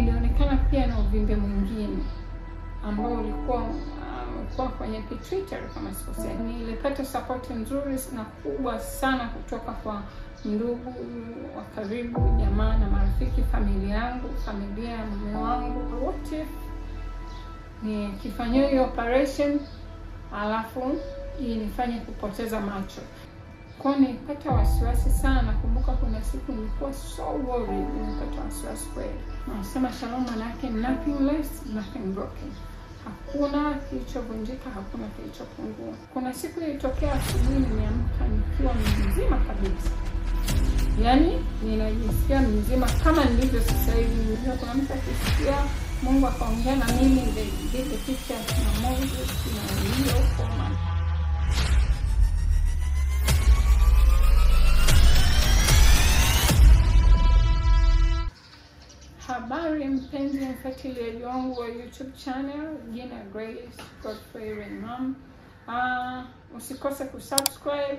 nilionekana pia na uvimbe mwingine ambao ulikuwa kwenye pituitary kama sikosea. Nilipata support nzuri na kubwa sana kutoka kwa ndugu wa karibu, jamaa na marafiki, familia yangu, familia ya mume wangu. Wote nikifanyia hiyo operation alafu inifanye kupoteza macho. Kwa nilipata wasiwasi sana. Kumbuka kuna siku nilikuwa so worried, nilipata wasiwasi kweli. Nasema shalom manake nothing less, nothing broken. Hakuna kilichovunjika, hakuna kilichopungua. Kuna siku ilitokea asubuhi nimeamka nikiwa mzima kabisa. Yaani ninajisikia mzima kama nilivyo sasa hivi. Kuna mtu akisikia Mungu akaongea na mimi ile picha na Moses na hiyo kama. Habari mpenzi mfuatiliaji wangu wa YouTube channel, jina Grace Godfrey Raymam. Usikose kusubscribe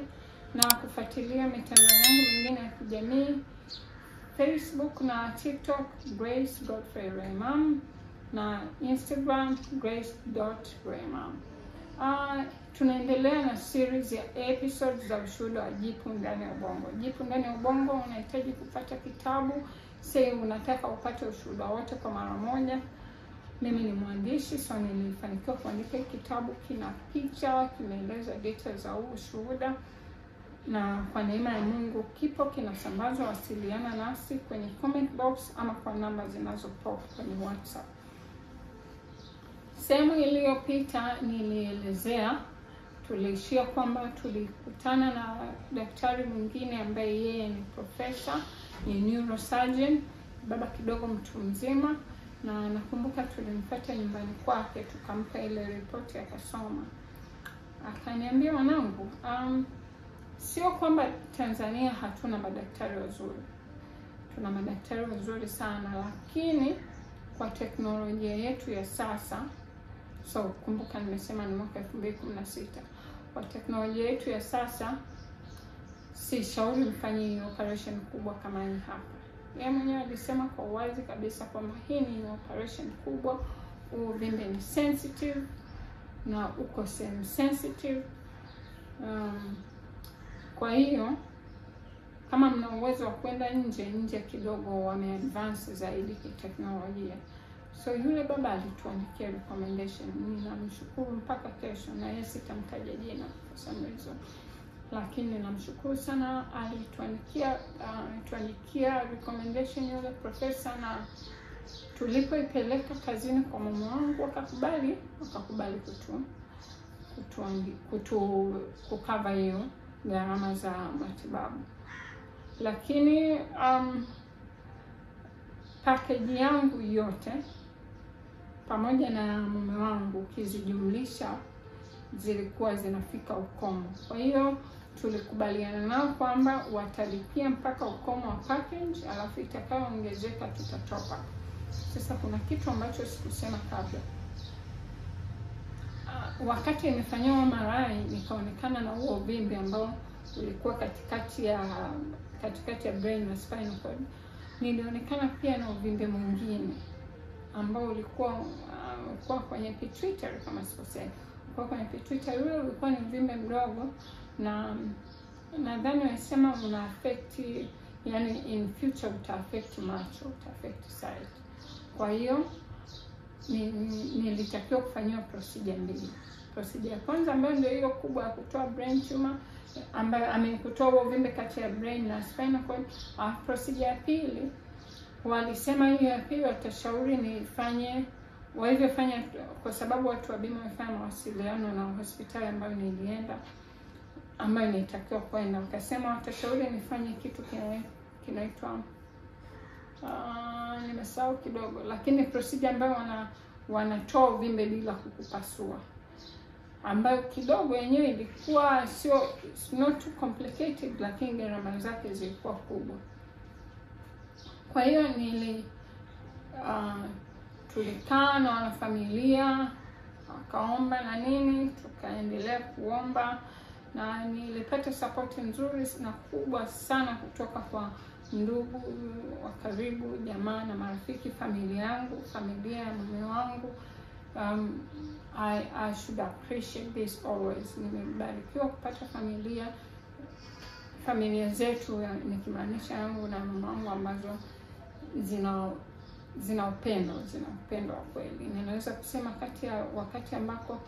na kufuatilia mitandao yangu mingine ya kijamii, Facebook na TikTok Grace Godfrey Raymam na Instagram grace.raymam. Tunaendelea na series ya episodes za ushuhuda wa Jipu Ndani ya Ubongo. Jipu Ndani ya Ubongo, unahitaji kupata kitabu. Say unataka upate ushuhuda wote kwa mara moja. Mimi ni mwandishi, so nilifanikiwa kuandika kitabu, kina picha, kimeeleza details za ushuhuda, na kwa neema ya Mungu kipo kinasambazwa. Wasiliana nasi kwenye comment box ama kwa namba zinazopop kwenye WhatsApp. Sehemu iliyopita nilielezea, tuliishia kwamba tulikutana na daktari mwingine ambaye yeye ni profesa, ni neurosurgeon, baba kidogo mtu mzima, na nakumbuka tulimfuata nyumbani kwake tukampa ile ripoti akasoma. Akaniambia, mwanangu, sio kwamba Tanzania hatuna madaktari wazuri. Tuna madaktari wazuri sana, lakini kwa teknolojia yetu ya sasa, so kumbuka nimesema ni mwaka 2016. Kwa teknolojia yetu ya sasa, si shauri mfanye operation kubwa kama hii hapa. Yeye mwenyewe alisema kwa wazi kabisa kwamba hii ni operation kubwa, uvimbe ni sensitive na uko sehemu sensitive. Kwa hiyo kama mna uwezo wa kwenda nje kidogo, wameadvance zaidi kiteknolojia. So yule baba alituandikia recommendation. Ninamshukuru mpaka kesho, na yeye sitamtaja jina for some reason. Lakini ninamshukuru sana, alituandikia recommendation yule profesa, na tulipoipeleka kazini kwa mama wangu wakakubali kukava hiyo gharama za matibabu. Lakini package yangu yote pamoja na mume wangu ukizijumlisha zilikuwa zinafika ukomo. Kwa hiyo tulikubaliana nao kwamba watalipia mpaka ukomo wa package, alafu itakayoongezeka tutatopa. Sasa kuna kitu ambacho sikusema kabla. Wakati nimefanyiwa MRI nikaonekana na huo uvimbe ambao ulikuwa katikati ya brain na spinal cord. Nilionekana pia na uvimbe mwingine ambao ulikuwa kwenye pituitary kama sikosea. Kwa kwenye pituitary ule ulikuwa ni uvimbe mdogo, na nadhani wanasema una affect, yani in future uta affect macho, uta affect sight. Kwa hiyo nilitakiwa kufanyiwa procedure mbili. Procedure ya kwanza ambayo ndio hiyo kubwa ya kutoa brain tumor, ambayo amekutoa uvimbe kati ya brain na spinal cord. Procedure ya pili walisema hiyo ya pili watashauri nifanye walivyofanya, kwa sababu watu wa bima wamefanya mawasiliano na hospitali ambayo nilienda, ambayo nilitakiwa kwenda. Wakasema watashauri nifanye kitu kinaitwa nimesahau kidogo, lakini procedure ambayo wanatoa uvimbe bila kukupasua, ambayo kidogo yenyewe ilikuwa not too complicated, lakini gharama zake zilikuwa kubwa. Kwa hiyo tulikaa na wanafamilia wakaomba na nini, tukaendelea kuomba, na nilipata support nzuri na kubwa sana kutoka kwa ndugu wa karibu, jamaa na marafiki, familia yangu, familia ya mume wangu. I should appreciate this always. Nimebarikiwa kupata familia zetu, nikimaanisha yangu na mama wangu, ambazo zina upendo wa kweli. Ninaweza kusema wakati ambako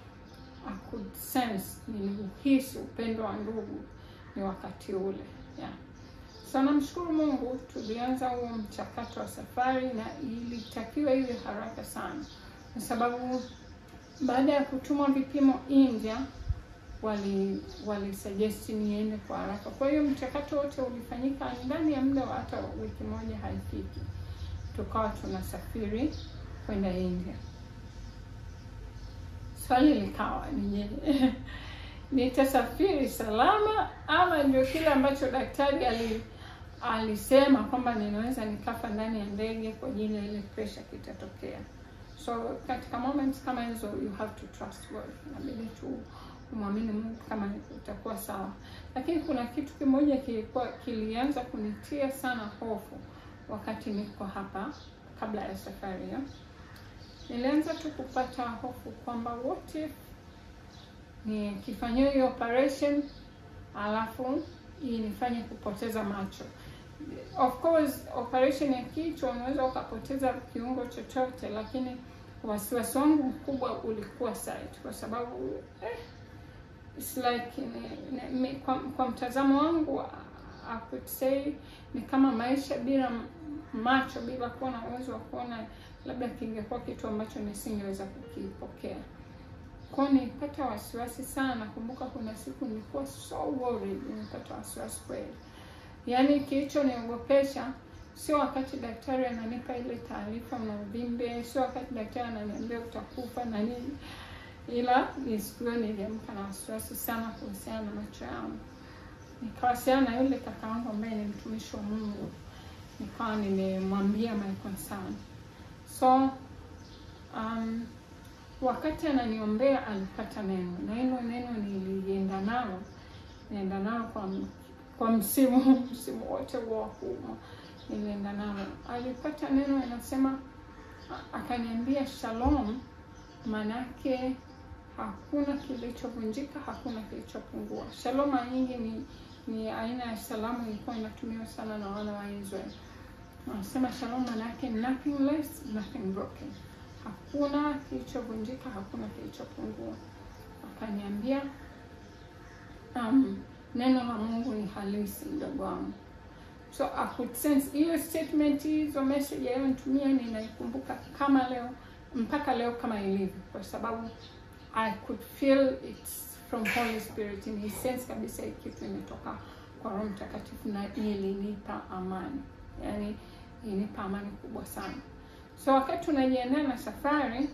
I could sense, nilihisi upendo wa ndugu, ni wakati ule. Yeah. So namshukuru Mungu, tulianza huo mchakato wa safari, na ilitakiwa iwe haraka sana, kwa sababu baada ya kutumwa vipimo India, wali suggest niende kwa haraka. Kwa hiyo mchakato wote ulifanyika ndani ya muda wa hata wiki moja haifiki. Tukawa tunasafiri kwenda India. Swali likawa ni nitasafiri salama, ama ndio kile ambacho daktari alisema kwamba ninaweza nikafa ndani ya ndege kwa ajili ya ile pressure kitatokea. So katika moments kama hizo, you have to trust God. Inabidi tu umwamini Mungu kama utakuwa sawa. Lakini kuna kitu kimoja kilianza kunitia sana hofu wakati niko hapa kabla ya safari hiyo. Nilianza tu kupata hofu kwamba what if nikifanyia hiyo operation alafu inifanye kupoteza macho. Of course operation ya kichwa unaweza ukapoteza kiungo chochote, lakini wasiwasi wangu mkubwa ulikuwa sight, kwa sababu it's like kwa mtazamo wangu I could say ni kama maisha bila macho, bila kuwa na uwezo wa kuona, labda kingekuwa kitu ambacho nisingeweza kukipokea. Kwa nilipata wasiwasi sana. Kumbuka kuna siku nilikuwa so worried, nilipata wasiwasi kweli. Yaani kilichoniogopesha sio wakati daktari ananipa ile taarifa na uvimbe, sio wakati daktari ananiambia utakufa na nini, ila nisikio niliamka na wasiwasi sana kuhusiana na macho yangu. Nikawasiliana na yule kaka wangu ambaye ni mtumishi wa Mungu, nikawa nimemwambia my concern. So wakati ananiombea alipata neno, na hilo neno nilienda nalo kwa msimu wote wa kuumwa, nilienda nalo. Alipata neno anasema, akaniambia shalom, manake hakuna kilichovunjika, hakuna kilichopungua. Shalom nyingi ni aina ya salamu ilikuwa inatumiwa sana na wana wa Israeli. Anasema shalom manake nothing less, nothing broken. Hakuna kilichovunjika, hakuna kilichopungua. Akaniambia neno la Mungu ni halisi, ndugu wangu. So I could sense hiyo statement, hizo message aliyonitumia ninaikumbuka kama leo, mpaka leo kama ilivyo, kwa sababu I could feel it's from Holy Spirit. Ni sense kabisa kitu imetoka kwa Roho Mtakatifu, na ilinipa amani. Yaani ilinipa amani kubwa sana. So wakati tunajiandaa na safari,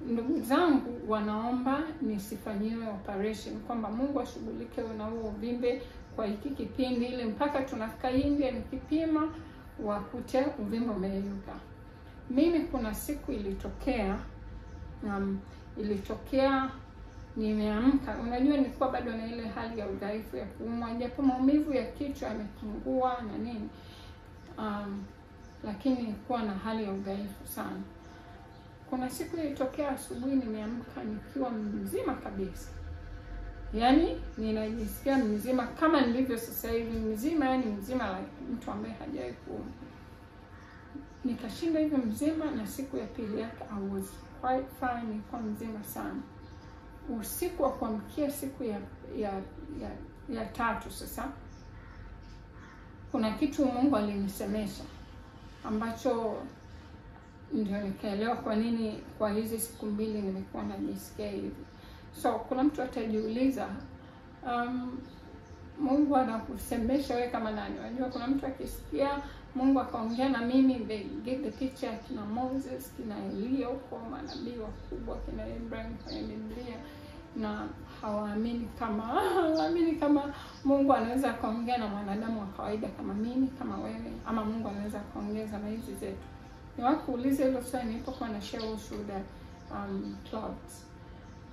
ndugu zangu wanaomba nisifanyiwe operation, kwamba Mungu ashughulike na huo uvimbe kwa hiki kipindi, ile mpaka tunafika India nikipima wakute uvimbe umeyeyuka. Mimi kuna siku ilitokea nimeamka, unajua nilikuwa bado na ile hali ya udhaifu ya kuumwa, japo maumivu ya kichwa yamepungua na nini, lakini nilikuwa na hali ya udhaifu sana. Kuna siku ilitokea asubuhi nimeamka nikiwa mzima kabisa. Yaani ninajisikia mzima kama nilivyo sasa hivi, mzima, yani mzima like mtu ambaye hajawahi kuumwa. Nikashinda hivyo mzima, na siku ya pili yake I was quite fine, nilikuwa mzima sana. Usiku wa kuamkia siku ya tatu sasa, kuna kitu Mungu alinisemesha ambacho ndio nikaelewa kwa nini kwa hizi siku mbili nimekuwa najisikia hivi. So kuna mtu atajiuliza, Mungu anakusemesha wewe kama nani? Unajua kuna mtu akisikia Mungu akaongea na mimi, they get the picture kina Moses, kina Elia, huko manabii wakubwa, kina Abraham kwenye Biblia, na hawaamini kama Mungu anaweza kaongea na mwanadamu wa kawaida kama mimi, kama wewe, ama Mungu anaweza kaongeza na hizi zetu. Niwakuulize hilo swali nilipokuwa na share ushuhuda clouds.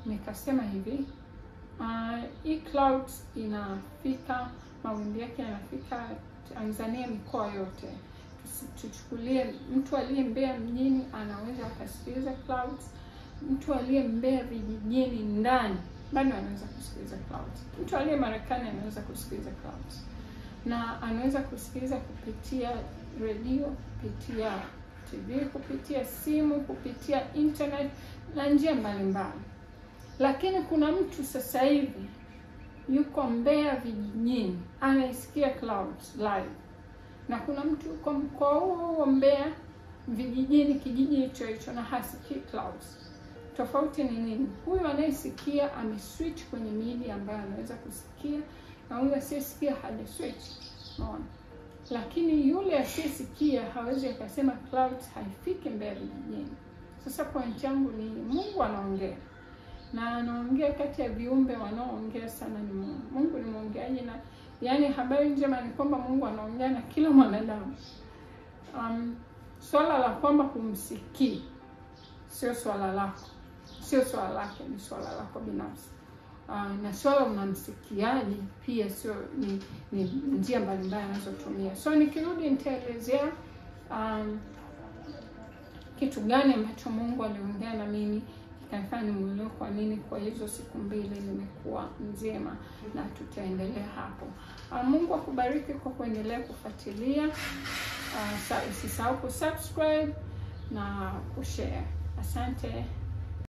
Nikasema hivi, hii clouds inafika, mawimbi yake yanafika Tanzania mikoa yote. Tuchukulie mtu aliye Mbeya mjini anaweza akasikiliza Clouds, mtu aliye Mbeya vijijini ndani bado anaweza kusikiliza Clouds, mtu aliye Marekani anaweza kusikiliza Clouds, na anaweza kusikiliza kupitia redio, kupitia TV, kupitia simu, kupitia internet na njia mbalimbali. Lakini kuna mtu sasa hivi yuko Mbeya vijijini anaisikia Clouds live, na kuna mtu yuko mkoa huo Mbeya vijijini, kijiji hicho na hasikii Clouds. Tofauti ni nini? Huyu anayesikia ameswitch kwenye media ambayo anaweza kusikia, na huyu asiyesikia haja switch. Unaona? Lakini yule asiyesikia hawezi akasema Clouds haifiki Mbeya vijijini. Sasa point yangu ni Mungu anaongea. Na anaongea kati ya viumbe wanaoongea sana ni Mungu. Mungu ni mwongeaji, na yani habari njema ni kwamba Mungu anaongea na kila mwanadamu. Swala la kwamba kumsikii sio swala lako. Sio swala lake, ni swala lako binafsi. Na swala unamsikiaje pia sio ni njia mbalimbali anazotumia. So nikirudi nitaelezea kitu gani ambacho Mungu aliongea na mimi kanifanya nimuelewe kwa nini kwa hizo siku mbili nimekuwa nzima, na tutaendelea hapo. Mungu akubariki kwa kuendelea kufuatilia. Usisahau kusubscribe na kushare. Asante.